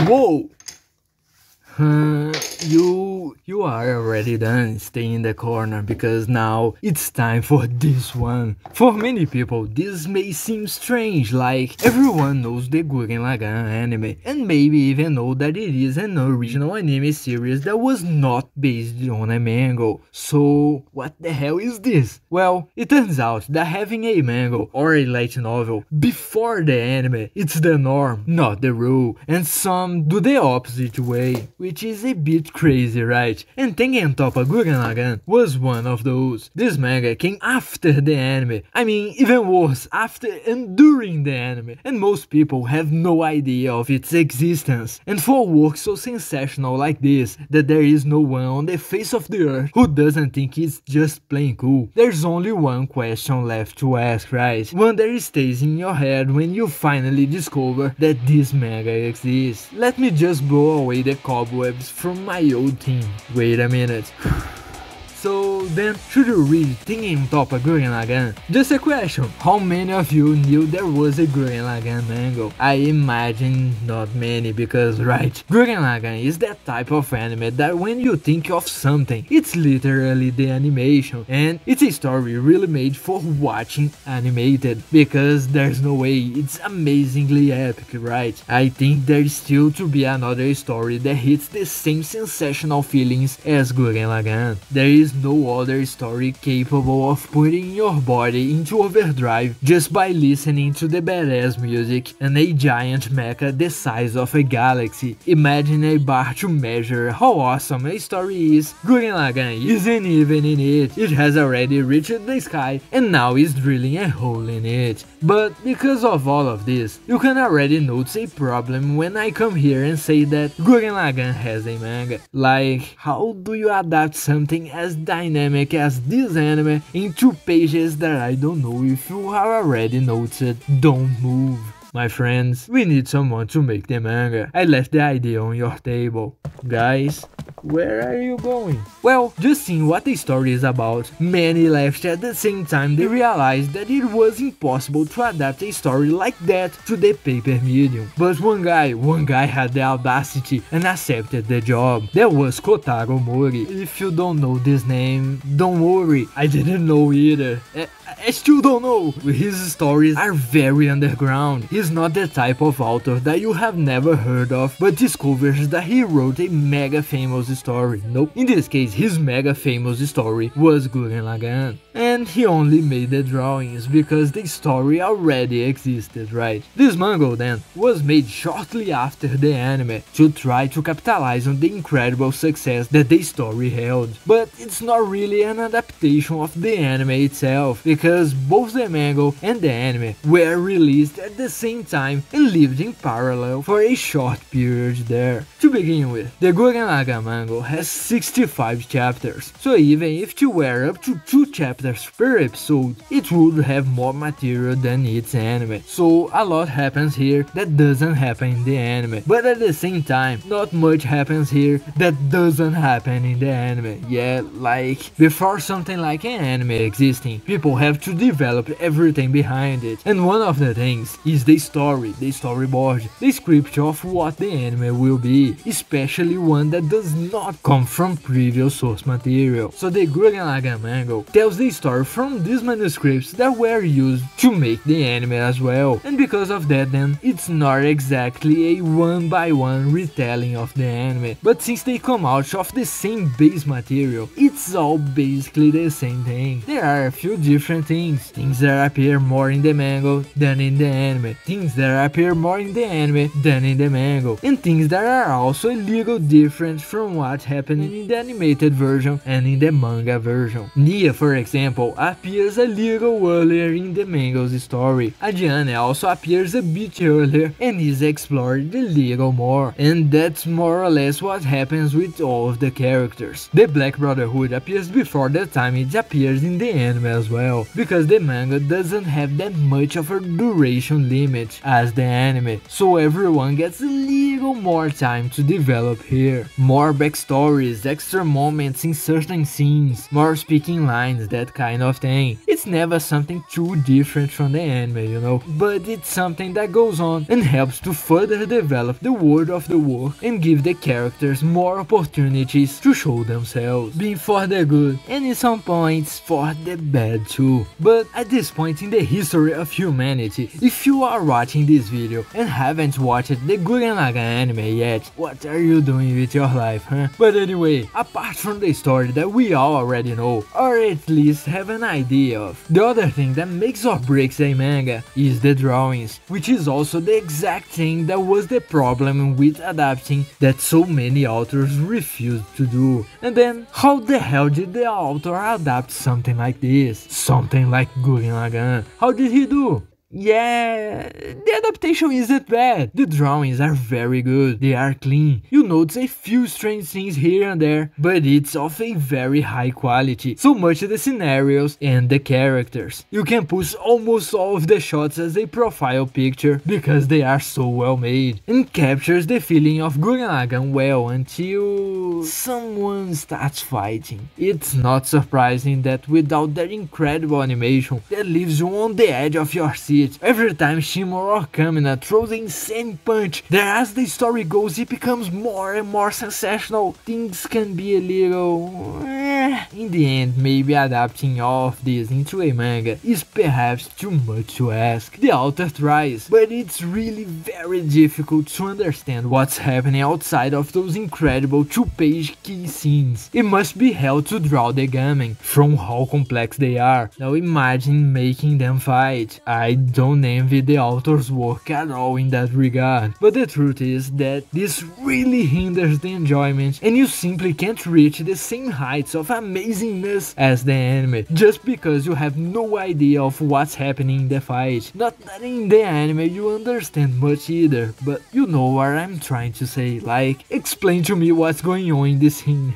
Whoa! You are already done. Stay in the corner because now it's time for this one. For many people, this may seem strange, like everyone knows the Gurren Lagann anime, and maybe even know that it is an original anime series that was not based on a manga. So, what the hell is this? Well, it turns out that having a manga or a light novel before the anime, it's the norm, not the rule, and some do the opposite way, which is a bit crazy, right? And Tengen Toppa Gurren Lagann was one of those. This manga came after the anime, I mean even worse, after and during the anime, and most people have no idea of its existence. And for a work so sensational like this, that there is no one on the face of the earth who doesn't think it's just plain cool, there's only one question left to ask, right? One that stays in your head when you finally discover that this manga exists. Let me just blow away the cobwebs from my old team. Wait a minute. So then, should you read Tengen Toppa Gurren Lagann? Just a question, how many of you knew there was a Gurren Lagann manga? I imagine not many because, right, Gurren Lagann is that type of anime that when you think of something, it's literally the animation, and it's a story really made for watching animated, because there's no way, it's amazingly epic, right? I think there's still to be another story that hits the same sensational feelings as Gurren Lagann. There is no other story capable of putting your body into overdrive just by listening to the badass music and a giant mecha the size of a galaxy. Imagine a bar to measure how awesome a story is. Gurren Lagann isn't even in it. It has already reached the sky and now is drilling a hole in it. But because of all of this, you can already notice a problem when I come here and say that Gurren Lagann has a manga. Like, how do you adapt something as dynamic as this anime in 2 pages that I don't know if you have already noticed? Don't move. My friends, we need someone to make the manga. I left the idea on your table. Guys, where are you going? Well, just seeing what the story is about, many left at the same time they realized that it was impossible to adapt a story like that to the paper medium. But one guy had the audacity and accepted the job. That was Kotaro Mori. If you don't know this name, don't worry, I didn't know either. I still don't know. His stories are very underground. He's not the type of author that you have never heard of, but discovers that he wrote a mega famous story. Nope. In this case, his mega famous story was Gurren Lagann. And he only made the drawings because the story already existed, right? This manga then was made shortly after the anime to try to capitalize on the incredible success that the story held. But it's not really an adaptation of the anime itself, because both the manga and the anime were released at the same time and lived in parallel for a short period there. To begin with, the Gurren Lagann manga has 65 chapters, so even if you were up to 2 chapters per episode, it would have more material than its anime. So a lot happens here that doesn't happen in the anime, but at the same time, not much happens here that doesn't happen in the anime. Yeah, like, before something like an anime existing, people have to develop everything behind it, and one of the things is the story, the storyboard, the script of what the anime will be, especially one that does not come from previous source material. So the Gurren Lagann manga tells the story from these manuscripts that were used to make the anime as well, and because of that then, it's not exactly a one-by-one retelling of the anime, but since they come out of the same base material, it's all basically the same thing. There are a few different things that appear more in the manga than in the anime, things that appear more in the anime than in the manga, and things that are also a little different from what happened in the animated version and in the manga version. Nia, for example, appears a little earlier in the manga's story. Adiane also appears a bit earlier and is explored a little more, and that's more or less what happens with all of the characters. The Black Brotherhood appears before the time it appears in the anime as well, because the manga doesn't have that much of a duration limit as the anime, so everyone gets a little more time to develop here. More backstories, extra moments in certain scenes, more speaking lines, that kind of thing. It's never something too different from the anime, you know, but it's something that goes on and helps to further develop the world of the work and give the characters more opportunities to show themselves, being for the good and in some points for the bad too. But at this point in the history of humanity, if you are watching this video and haven't watched the Gurren Lagann anime yet, what are you doing with your life, huh? But anyway, apart from the story that we all already know, or at least have an idea of, the other thing that makes or breaks a manga is the drawings, which is also the exact thing that was the problem with adapting that so many authors refused to do. And then, how the hell did the author adapt something like this? Something like Gurren Lagann? How did he do? Yeah, the adaptation isn't bad. The drawings are very good, they are clean. You notice a few strange things here and there, but it's of a very high quality. So much the scenarios and the characters. You can push almost all of the shots as a profile picture because they are so well made, and captures the feeling of Gurren Lagann well until someone starts fighting. It's not surprising that without that incredible animation that leaves you on the edge of your seat every time Shimon or Kamina throws an insane punch, then as the story goes it becomes more and more sensational. Things can be a little... in the end, maybe adapting all of this into a manga is perhaps too much to ask. The author tries, but it's really very difficult to understand what's happening outside of those incredible 2-page key scenes. It must be hell to draw the gamen from how complex they are. Now imagine making them fight. I don't envy the author's work at all in that regard, but the truth is that this really hinders the enjoyment and you simply can't reach the same heights of amazingness as the anime just because you have no idea of what's happening in the fight. Not that in the anime you understand much either, but you know what I'm trying to say, like, explain to me what's going on in this scene.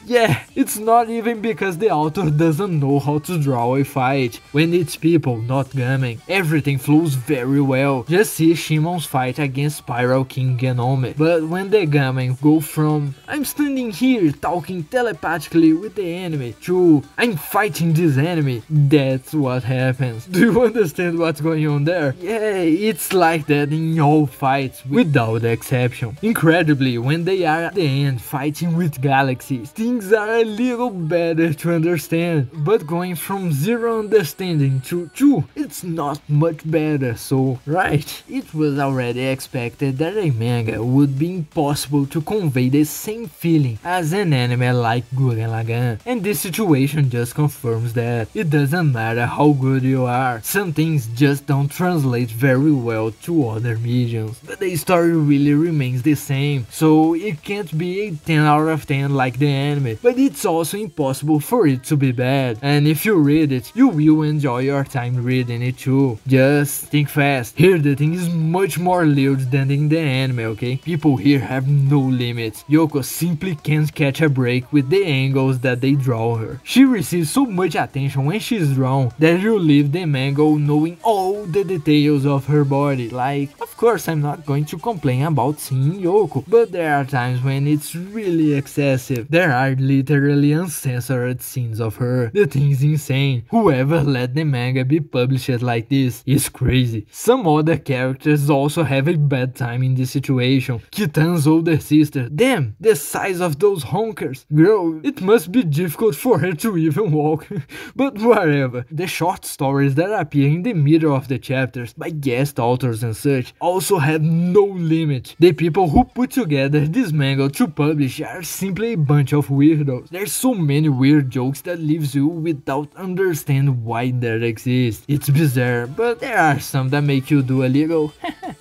Yeah, it's not even because the author doesn't know how to draw a fight. When it's people, not gamen, everything flows very well. Just see Shimon's fight against Spiral King Genome. But when the gamen go from I'm standing here talking telepathically with the enemy to I'm fighting this enemy, that's what happens. Do you understand what's going on there? Yeah, it's like that in all fights without exception. Incredibly, when they are at the end fighting with galaxies, things are a little better to understand. But going from 0 understanding to 2, it's not much better. So right, it was already expected that a manga would be impossible to convey the same feeling as an anime like Gurren Lagann, and this situation just confirms that. It doesn't matter how good you are, some things just don't translate very well to other mediums, but the story really remains the same. So it can't be a 10 out of 10 like the anime, but it's also impossible for it to be bad, and if you read it, you will enjoy your time reading it too. Just think fast. Here the thing is much more lewd than in the anime, okay? People here have no limits. Yoko simply can't catch a break with the angles that they draw her. She receives so much attention when she's drawn that you leave the manga knowing all the details of her body. Like, of course I'm not going to complain about seeing Yoko, but there are times when it's really excessive. There are literally uncensored scenes of her. The thing's insane. Whoever let the manga be published like this is crazy. Some other characters also have a bad time in this situation. Kitan's older sister, damn, the size of those honkers. Girl, it must be difficult for her to even walk. But whatever. The short stories that appear in the middle of the chapters by guest authors and such also have no limit. The people who put together this manga to publish are simply a bunch of weirdos. There's so many weird jokes that leaves you without understanding why that exists. It's bizarre, but there are some that make you do a little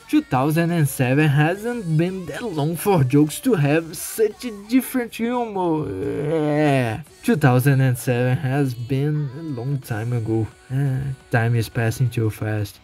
2007 hasn't been that long for jokes to have such a different humor. Yeah. 2007 has been a long time ago. Time is passing too fast.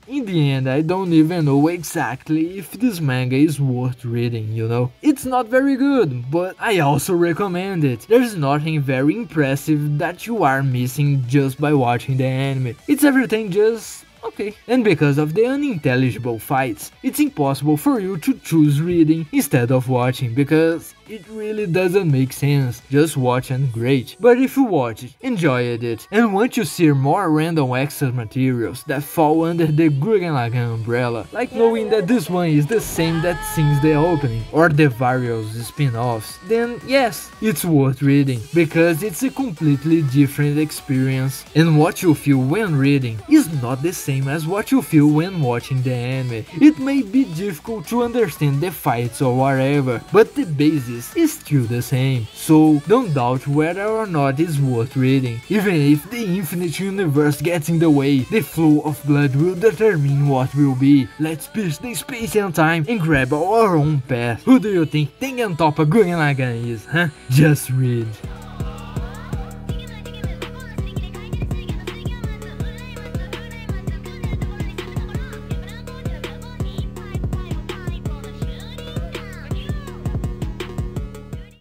In the end, I don't even know exactly if this manga is worth reading, you know? It's not very good, but I also recommend it. There's nothing very impressive that you are missing just by watching the anime. It's everything just Okay. And because of the unintelligible fights, it's impossible for you to choose reading instead of watching, because it really doesn't make sense. Just watch and great. But if you watch it, enjoyed it, and want to see more random extra materials that fall under the Gurren Lagann umbrella, like knowing that this one is the same that sings the opening, or the various spin-offs, then yes, it's worth reading, because it's a completely different experience, and what you feel when reading is not the same as what you feel when watching the anime. It may be difficult to understand the fights or whatever, but the basis is still the same, so don't doubt whether or not it's worth reading. Even if the infinite universe gets in the way, the flow of blood will determine what will be. Let's pierce the space and time and grab our own path. Who do you think Tengen Toppa Gurren Lagann is, huh? Just read.